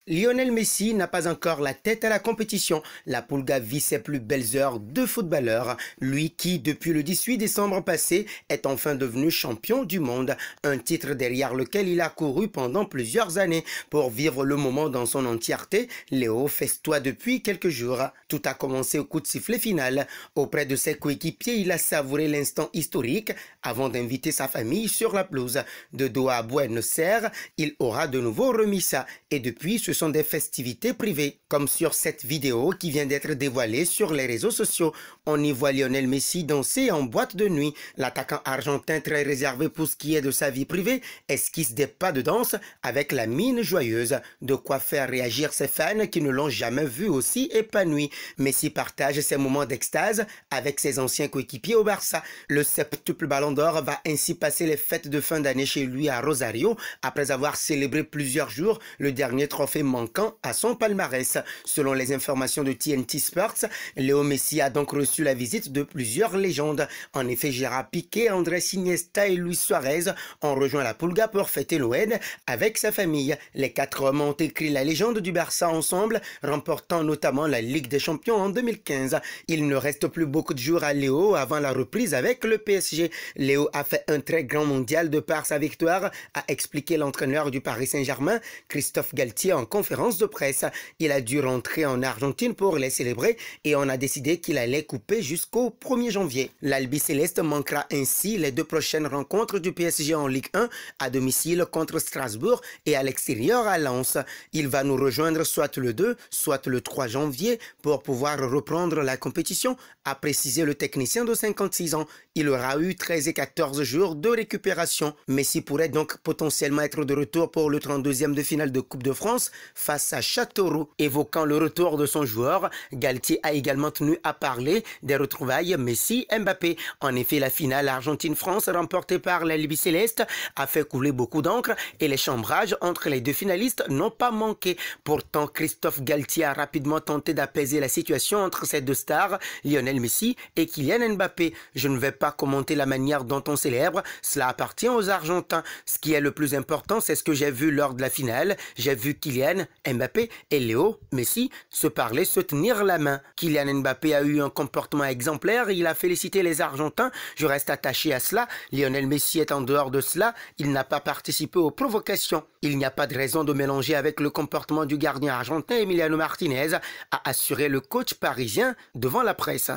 Lionel Messi n'a pas encore la tête à la compétition. La Pulga vit ses plus belles heures de footballeur. Lui qui, depuis le 18 décembre passé, est enfin devenu champion du monde. Un titre derrière lequel il a couru pendant plusieurs années. Pour vivre le moment dans son entièreté, Léo festoie depuis quelques jours. Tout a commencé au coup de sifflet final. Auprès de ses coéquipiers, il a savouré l'instant historique avant d'inviter sa famille sur la pelouse. De Doha à Buenos Aires, il aura de nouveau remis ça. Et depuis, ce sont des festivités privées, comme sur cette vidéo qui vient d'être dévoilée sur les réseaux sociaux. On y voit Lionel Messi danser en boîte de nuit. L'attaquant argentin, très réservé pour ce qui est de sa vie privée, esquisse des pas de danse avec la mine joyeuse. De quoi faire réagir ses fans qui ne l'ont jamais vu aussi épanoui. Messi partage ses moments d'extase avec ses anciens coéquipiers au Barça. Le septuple Ballon d'Or va ainsi passer les fêtes de fin d'année chez lui à Rosario, après avoir célébré plusieurs jours le dernier trophée manquant à son palmarès. Selon les informations de TNT Sports, Léo Messi a donc reçu la visite de plusieurs légendes. En effet, Gérard Piqué, Andrés Iniesta et Luis Suarez ont rejoint la Pulga pour fêter Noël avec sa famille. Les quatre hommes ont écrit la légende du Barça ensemble, remportant notamment la Ligue des Champions en 2015. Il ne reste plus beaucoup de jours à Léo avant la reprise avec le PSG. Léo a fait un très grand mondial de par sa victoire, a expliqué l'entraîneur du Paris Saint-Germain, Christophe Galtier, en conférence de presse. Il a dû rentrer en Argentine pour les célébrer et on a décidé qu'il allait couper jusqu'au 1er janvier. L'Albi Céleste manquera ainsi les deux prochaines rencontres du PSG en Ligue 1, à domicile contre Strasbourg et à l'extérieur à Lens. Il va nous rejoindre soit le 2, soit le 3 janvier pour pouvoir reprendre la compétition, a précisé le technicien de 56 ans. Il aura eu 13 et 14 jours de récupération. Messi pourrait donc potentiellement être de retour pour le 32e de finale de Coupe de France face à Châteauroux. Évoquant le retour de son joueur, Galtier a également tenu à parler des retrouvailles Messi-Mbappé. En effet, la finale Argentine-France remportée par l'Albi Céleste a fait couler beaucoup d'encre et les chambrages entre les deux finalistes n'ont pas manqué. Pourtant, Christophe Galtier a rapidement tenté d'apaiser la situation entre ces deux stars, Lionel Messi et Kylian Mbappé. Je ne vais pas commenter la manière dont on célèbre, cela appartient aux Argentins. Ce qui est le plus important, c'est ce que j'ai vu lors de la finale. J'ai vu Kylian Mbappé et Léo Messi se parler, se tenir la main. Kylian Mbappé a eu un comportement exemplaire, il a félicité les Argentins, je reste attaché à cela. Lionel Messi est en dehors de cela, il n'a pas participé aux provocations. Il n'y a pas de raison de mélanger avec le comportement du gardien argentin Emiliano Martinez, a assuré le coach parisien devant la presse.